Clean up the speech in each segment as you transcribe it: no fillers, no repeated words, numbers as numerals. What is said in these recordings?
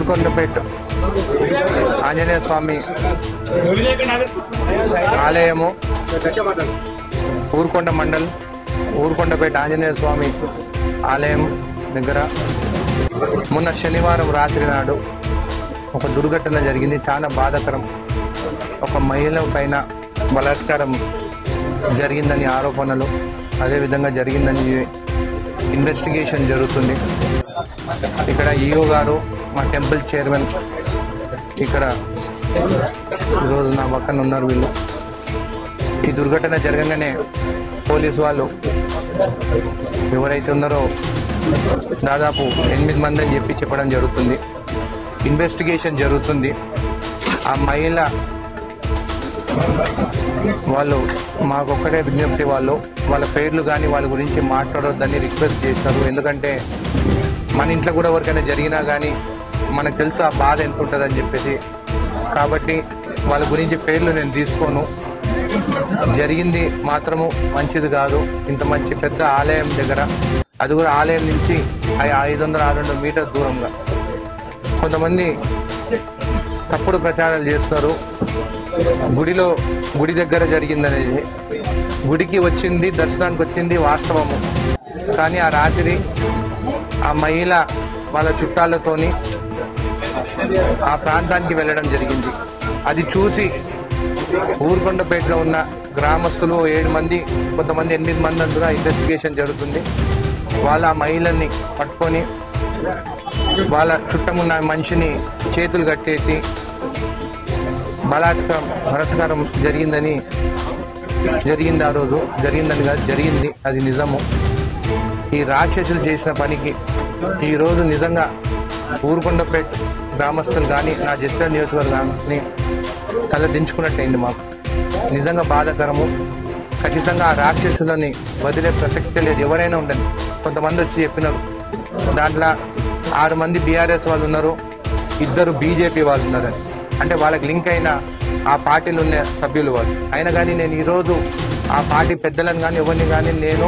ఊరుకొండపేట ఆంజనేయ స్వామి ఆలయము, ఊరుకొండ మండల్ ఊరుకొండపేట ఆంజనేయ స్వామి ఆలయం దగ్గర మొన్న శనివారం రాత్రి నాడు ఒక దుర్ఘటన జరిగింది. చాలా బాధాకరం. ఒక మహిళ పైన బలాత్కారం జరిగిందని ఆరోపణలు, అదేవిధంగా జరిగిందని ఇన్వెస్టిగేషన్ జరుగుతుంది. ఇక్కడ ఈఓ గారు, మా టెంపుల్ చైర్మన్ ఇక్కడ ఈరోజు నా పక్కన ఉన్నారు. వీళ్ళు ఈ దుర్ఘటన జరగగానే పోలీసు వాళ్ళు ఎవరైతే ఉన్నారో దాదాపు 8 మంది అని చెప్పడం జరుగుతుంది. ఇన్వెస్టిగేషన్ జరుగుతుంది. ఆ మహిళ వాళ్ళు మాకొక్కటే విజ్ఞప్తి, వాళ్ళ పేర్లు కానీ వాళ్ళ గురించి మాట్లాడొద్దని రిక్వెస్ట్ చేస్తారు. ఎందుకంటే మన ఇంట్లో కూడా ఎవరికైనా జరిగినా కానీ మనకు తెలుసు ఆ బాధ ఎంత ఉంటుందని చెప్పేసి. కాబట్టి వాళ్ళ గురించి పేర్లు నేను తీసుకోను. జరిగింది మాత్రము మంచిది కాదు. ఇంత మంచి పెద్ద ఆలయం దగ్గర, అది కూడా ఆలయం నుంచి 500-600 మీటర్ దూరంగా కొంతమంది తప్పుడు ప్రచారాలు చేస్తారు. గుడి దగ్గర జరిగిందనేది, గుడికి వచ్చింది, దర్శనానికి వచ్చింది వాస్తవము. కానీ ఆ రాత్రి ఆ మహిళ వాళ్ళ చుట్టాలతోని ఆ ప్రాంతానికి వెళ్ళడం జరిగింది. అది చూసి ఊరుకొండపేటలో ఉన్న గ్రామస్తులు 7 మంది, కొంతమంది 8 మంది అందులో ఇన్వెస్టిగేషన్ జరుగుతుంది. వాళ్ళ ఆ మహిళల్ని పట్టుకొని వాళ్ళ చుట్టమున్న మనిషిని చేతులు కట్టేసి బలాత్కారం జరిగింది. ఆ రోజు జరిగిందని కాదు, జరిగింది, అది నిజము. ఈ రాక్షసులు చేసిన పనికి ఈరోజు నిజంగా ఊరుకొండపేట గ్రామస్తులు కానీ, నా జడ్చర్ల నియోజకవర్గాన్ని తల దించుకున్నట్టయింది. మాకు నిజంగా బాధాకరము. ఖచ్చితంగా ఆ రాక్షసులని వదిలే ప్రసక్తే లేదు. ఎవరైనా ఉండండి. కొంతమంది వచ్చి చెప్పినారు, దాంట్లో 6 మంది బీఆర్ఎస్ వాళ్ళు ఉన్నారు, 2 బీజేపీ వాళ్ళు ఉన్నారని. అంటే వాళ్ళకి లింక్ అయిన ఆ పార్టీలు ఉన్న సభ్యులు వాళ్ళు. అయినా కానీ నేను ఈరోజు ఆ పార్టీ పెద్దలను కానీ ఎవరిని కానీ నేను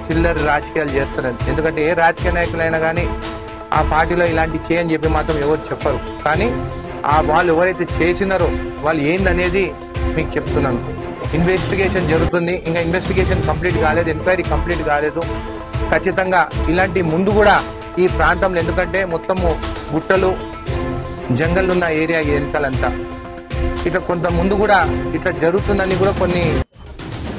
చిల్లర రాజకీయాలు చేస్తానని. ఎందుకంటే ఏ రాజకీయ నాయకులైనా కానీ ఆ పార్టీలో ఇలాంటి చేయని చెప్పి మాత్రం ఎవరు చెప్పరు. కానీ ఆ వాళ్ళు ఎవరైతే చేసినారో వాళ్ళు ఏందనేది మీకు చెప్తున్నాను. ఇన్వెస్టిగేషన్ జరుగుతుంది. ఇంకా ఇన్వెస్టిగేషన్ కంప్లీట్ కాలేదు, ఎంక్వైరీ కంప్లీట్ కాలేదు. ఖచ్చితంగా ఇలాంటి ముందు కూడా ఈ ప్రాంతంలో, ఎందుకంటే మొత్తము గుట్టలు జంగల్ ఉన్న ఏరియా వెనకాలంతా, ఇట్లా కొంత ముందు కూడా ఇట్లా జరుగుతుందని కూడా కొన్ని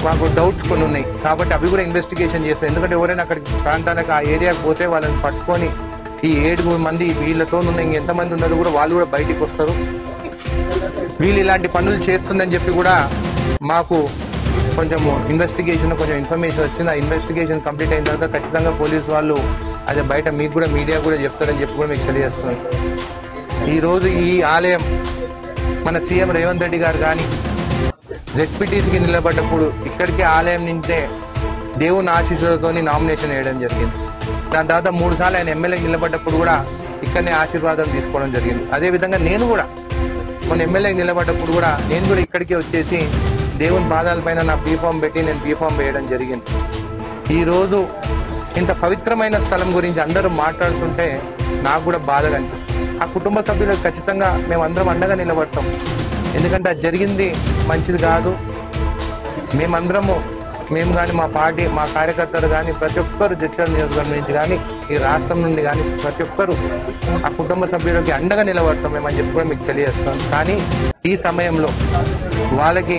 మాకు డౌట్స్ కొన్ని ఉన్నాయి. కాబట్టి అవి కూడా ఇన్వెస్టిగేషన్ చేస్తాం. ఎందుకంటే ఎవరైనా అక్కడికి ప్రాంతానికి ఆ ఏరియాకి పోతే వాళ్ళని పట్టుకొని ఈ 7 మంది వీళ్ళతో ఉన్న ఇంకెంతమంది ఉన్నారు కూడా వాళ్ళు కూడా బయటికి వస్తారు. వీళ్ళు ఇలాంటి పనులు చేస్తుందని చెప్పి కూడా మాకు కొంచెం ఇన్వెస్టిగేషన్ కొంచెం ఇన్ఫర్మేషన్ వచ్చింది. ఆ ఇన్వెస్టిగేషన్ కంప్లీట్ అయిన తర్వాత ఖచ్చితంగా పోలీసు వాళ్ళు అదే బయట మీకు కూడా మీడియా కూడా చెప్తారని చెప్పి కూడా మీకు తెలియజేస్తున్నాను. ఈరోజు ఈ ఆలయం మన సీఎం రేవంత్ రెడ్డి గారు కానీ జెడ్పీటీసీకి నిలబడ్డప్పుడు ఇక్కడికి ఆలయం నింటే దేవుని ఆశీస్సులతో నామినేషన్ వేయడం జరిగింది. దాని తర్వాత 3 సార్లు ఆయన ఎమ్మెల్యేకి నిలబడ్డప్పుడు కూడా ఇక్కడనే ఆశీర్వాదం తీసుకోవడం జరిగింది. అదేవిధంగా నేను కూడా మన ఎమ్మెల్యేకి నిలబడ్డప్పుడు కూడా నేను కూడా ఇక్కడికి వచ్చేసి దేవుని పాదాలపైన నా బీఫామ్ పెట్టి నేను బీఫామ్ వేయడం జరిగింది. ఈరోజు ఇంత పవిత్రమైన స్థలం గురించి అందరూ మాట్లాడుతుంటే నాకు కూడా బాధగా అనిపిస్తుంది. ఆ కుటుంబ సభ్యులకు ఖచ్చితంగా మేమందరం అండగా నిలబడతాం. ఎందుకంటే అది జరిగింది మంచిది కాదు. మేము కానీ మా పార్టీ, మా కార్యకర్తలు కానీ ప్రతి ఒక్కరు జడ్చర్ల నియోజకవర్గం నుంచి కానీ ఈ రాష్ట్రం నుండి కానీ ప్రతి ఒక్కరు ఆ కుటుంబ సభ్యులకి అండగా నిలబడతాం మేమని చెప్పి కూడా మీకు తెలియజేస్తాం. కానీ ఈ సమయంలో వాళ్ళకి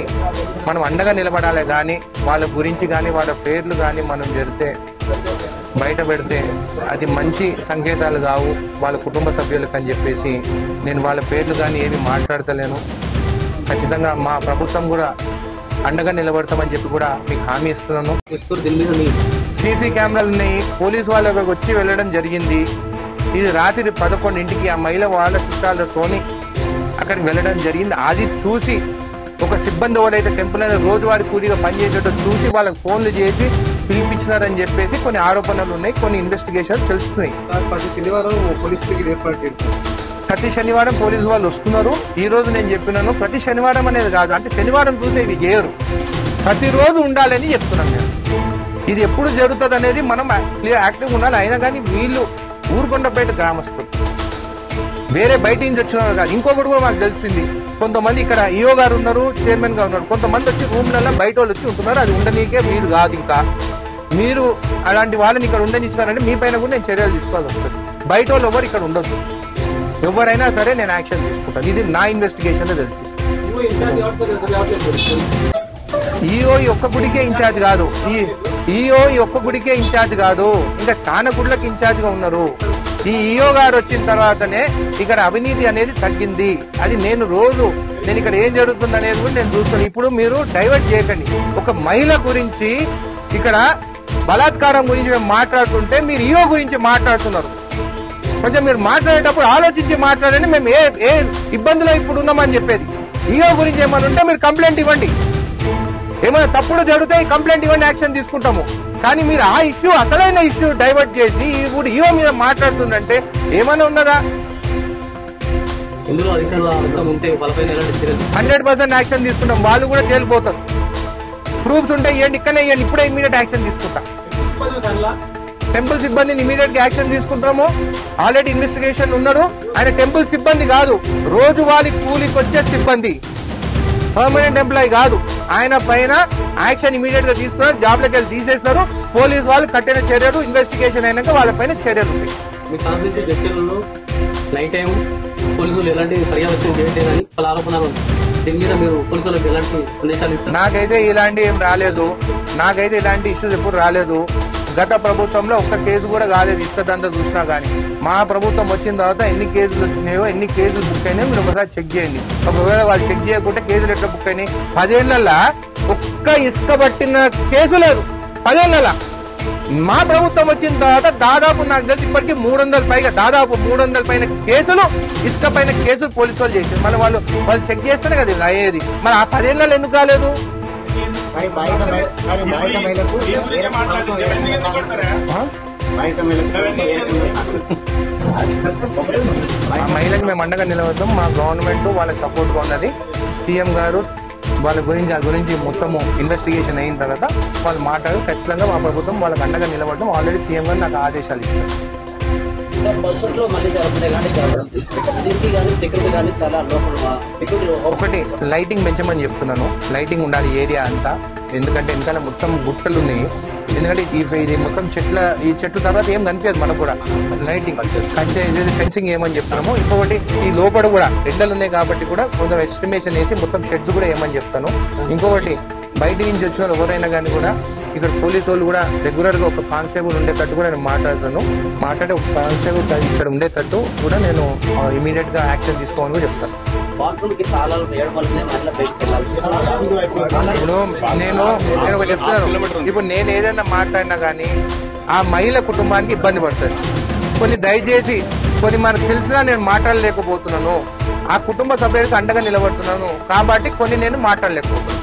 మనం అండగా నిలబడాలి. కానీ వాళ్ళ గురించి కానీ వాళ్ళ పేర్లు కానీ మనం బయట పెడితే అది మంచి సంకేతాలు కావు వాళ్ళ కుటుంబ సభ్యులకు అని చెప్పేసి నేను వాళ్ళ పేర్లు కానీ ఏమి మాట్లాడతలేను. ఖచ్చితంగా మా ప్రభుత్వం కూడా అండగా నిలబడతామని చెప్పి కూడా మీకు హామీ ఇస్తున్నాను. సీసీ కెమెరాలు ఉన్నాయి. పోలీసు వాళ్ళ వచ్చి వెళ్ళడం జరిగింది. ఇది రాత్రి 11ంటికి ఆ మహిళ వాళ్ళ చుట్టాలతోని అక్కడికి వెళ్ళడం జరిగింది. అది చూసి ఒక సిబ్బంది ఎవరైతే టెంపుల్ అనేది రోజువారీ కూలీగా పనిచేసేటో చూసి వాళ్ళకి ఫోన్లు చేసి పిలిపించినారని చెప్పేసి కొన్ని ఆరోపణలు ఉన్నాయి. కొన్ని ఇన్వెస్టిగేషన్ తెలుస్తున్నాయి. ప్రతి శనివారం పోలీసు వాళ్ళు వస్తున్నారు. ఈ రోజు నేను చెప్పినాను ప్రతి శనివారం అనేది కాదు, అంటే శనివారం చూసే ఇవి చేయరు, ప్రతిరోజు ఉండాలని చెప్తున్నాను నేను. ఇది ఎప్పుడు జరుగుతుంది అనేది మనం యాక్టివ్గా ఉండాలి. అయినా కానీ వీళ్ళు ఊరుకొండపేట గ్రామస్తులు వేరే బయట నుంచి వచ్చిన వాళ్ళు కాదు. ఇంకొకటి కూడా మాకు తెలిసింది, కొంతమంది ఇక్కడ ఈఓ గారు ఉన్నారు, చైర్మన్ గా ఉన్నారు, కొంతమంది వచ్చి రూమ్లలో బయట వాళ్ళు వచ్చి ఉంటున్నారు. అది ఉండనీకే మీరు కాదు. ఇంకా మీరు అలాంటి వాళ్ళని ఇక్కడ ఉండనిచ్చినారంటే మీ పైన కూడా నేను చర్యలు తీసుకోవాల్సి వస్తుంది. బయట వాళ్ళు ఎవరు ఇక్కడ ఉండొద్దు. ఎవరైనా సరే నేను యాక్షన్ తీసుకుంటాను. ఇది నా ఇన్వెస్టిగేషన్ లో తెలుసు. ఈఓ ఈ ఒక్క గుడికే ఇన్ఛార్జ్ కాదు, ఈఓ ఈ ఒక్క గుడికే ఇన్ఛార్జ్ కాదు, ఇంకా చాలా గుడ్లకు ఇన్ఛార్జ్ గా ఉన్నారు. ఈ ఈఓ గారు వచ్చిన తర్వాతనే ఇక్కడ అవినీతి అనేది తగ్గింది. అది నేను ఇక్కడ ఏం జరుగుతుంది అనేది కూడా నేను చూస్తాను. ఇప్పుడు మీరు డైవర్ట్ చేయకండి. ఒక మహిళ గురించి ఇక్కడ బలాత్కారం గురించి మేము మాట్లాడుతుంటే మీరు ఈఓ గురించి మాట్లాడుతున్నారు. కొంచెం మీరు మాట్లాడేటప్పుడు ఆలోచించి మాట్లాడండి. మేము ఏ ఇబ్బందిలో ఇప్పుడు ఉన్నామని చెప్పేది. ఈఓ గురించి ఏమైనా ఉంటే మీరు కంప్లైంట్ ఇవ్వండి. ఏమైనా తప్పుడు జరిగితే కంప్లైంట్ ఇవ్వండి, యాక్షన్ తీసుకుంటాము. కానీ మీరు ఆ ఇష్యూ, అసలైన ఇష్యూ డైవర్ట్ చేసి ఇప్పుడు ఈఓ మీద మాట్లాడుతుందంటే ఏమైనా ఉన్నదా? 100% యాక్షన్ తీసుకుంటాం. వాళ్ళు కూడా తేలిపోతారు. ప్రూఫ్స్ ఉంటే ఇవ్వండి, ఇక్కడనే ఇవ్వండి, ఇప్పుడే ఇమీడియట్ యాక్షన్ తీసుకుంటాం. టెంపుల్ సిబ్బందిని ఇమీడియట్ గా యాక్షన్ తీసుకుంటాము. ఆల్రెడీ ఇన్వెస్టిగేషన్ ఉన్నాడు. ఆయన టెంపుల్ సిబ్బంది కాదు, రోజువారీ కూలికి వచ్చే సిబ్బంది, పర్మనెంట్ ఎంప్లాయీ కాదు. ఆయన పైన యాక్షన్ ఇమీడియట్ గా తీసుకున్నారు. జాబ్ లకి వెళ్ళి తీసేస్తారు. పోలీసు వాళ్ళు కట్టిన చర్యలు, ఇన్వెస్టిగేషన్ అయినాక వాళ్ళ పైన చర్యలు ఉంటాయి. నైట్ టైం పోలీసులు ఎలాంటి పర్యవేక్షణ చేయలేదని వాళ్ళ ఆరోపణలు. దీని మీద మీరు పోలీసులకు ఎలాంటి సందేశాలు ఇస్తారు? నాకైతే ఇలాంటి ఏం రాలేదు. నాకైతే ఇలాంటి ఇష్యూస్ ఎప్పుడు రాలేదు. గత ప్రభుత్వంలో ఒక్క కేసు కూడా కాలేదు. ఇసుకదంతా చూసినా గానీ మా ప్రభుత్వం వచ్చిన తర్వాత ఎన్ని కేసులు వచ్చినాయో, ఎన్ని కేసులు బుక్ అయినాయో మీరు ఒకసారి చెక్ చేయండి. ఒకవేళ వాళ్ళు చెక్ చేయకుంటే కేసులు ఎట్లా బుక్ అయినాయి? 10 ఏళ్లలో ఒక్క ఇసుక పట్టిన కేసు లేదు. 10 ఏళ్లలో మా ప్రభుత్వం వచ్చిన తర్వాత దాదాపు నాకు తెలిసి ఇప్పటికీ 300 పైగా, దాదాపు 300 పైన కేసులు, ఇసుక పైన కేసులు పోలీసు వాళ్ళు చేశారు. మళ్ళీ వాళ్ళు చెక్ చేస్తేనే కదా ఇలా అయ్యేది. మరి ఆ 10 ఏళ్లలో ఎందుకు కాలేదు? ఆ మహిళకి మేము అండగా నిలబడతాం. మా గవర్నమెంట్ వాళ్ళకి సపోర్ట్ గా ఉన్నది. సీఎం గారు వాళ్ళ గురించి మొత్తము ఇన్వెస్టిగేషన్ అయిన తర్వాత వాళ్ళు మాట్లాడి ఖచ్చితంగా మా ప్రభుత్వం వాళ్ళకి అండగా నిలబడడం. ఆల్రెడీ సీఎం గారు నాకు ఆదేశాలు ఇచ్చారు. ఒకటి లైటింగ్ పెంచమని చెప్తున్నాను. లైటింగ్ ఉండాలి ఏరియా అంతా. ఎందుకంటే వెనకాల మొత్తం గుట్టలు ఉన్నాయి. ఎందుకంటే ఇది మొత్తం ఈ చెట్ల తర్వాత ఏం కనిపించదు మనకు కూడా. లైటింగ్ ఫెన్సింగ్ ఏమని చెప్తున్నాము. ఇంకొకటి ఈ లోపల కూడా ఎండలు ఉన్నాయి కాబట్టి కూడా కొంచెం ఎస్టిమేషన్ వేసి మొత్తం షెడ్స్ కూడా ఏమని చెప్తాను. ఇంకొకటి బయట నుంచి వచ్చిన ఎవరైనా కానీ కూడా ఇక్కడ పోలీసు వాళ్ళు కూడా రెగ్యులర్ గా ఒక కానిస్టేబుల్ ఉండేటట్టు కూడా నేను మాట్లాడే ఒక కానిస్టేబుల్ ఇక్కడ ఉండేటట్టు కూడా నేను ఇమీడియట్ గా యాక్షన్ తీసుకోవాలని కూడా చెప్తాను. ఇప్పుడు నేను ఒక చెప్తున్నాను. ఇప్పుడు నేను ఏదైనా మాట్లాడినా కానీ ఆ మహిళ కుటుంబానికి ఇబ్బంది పడుతుంది. దయచేసి మనకు తెలిసినా నేను మాట్లాడలేకపోతున్నాను. ఆ కుటుంబ సభ్యులకు అండగా నిలబడుతున్నాను కాబట్టి నేను మాట్లాడలేకపోతున్నాను.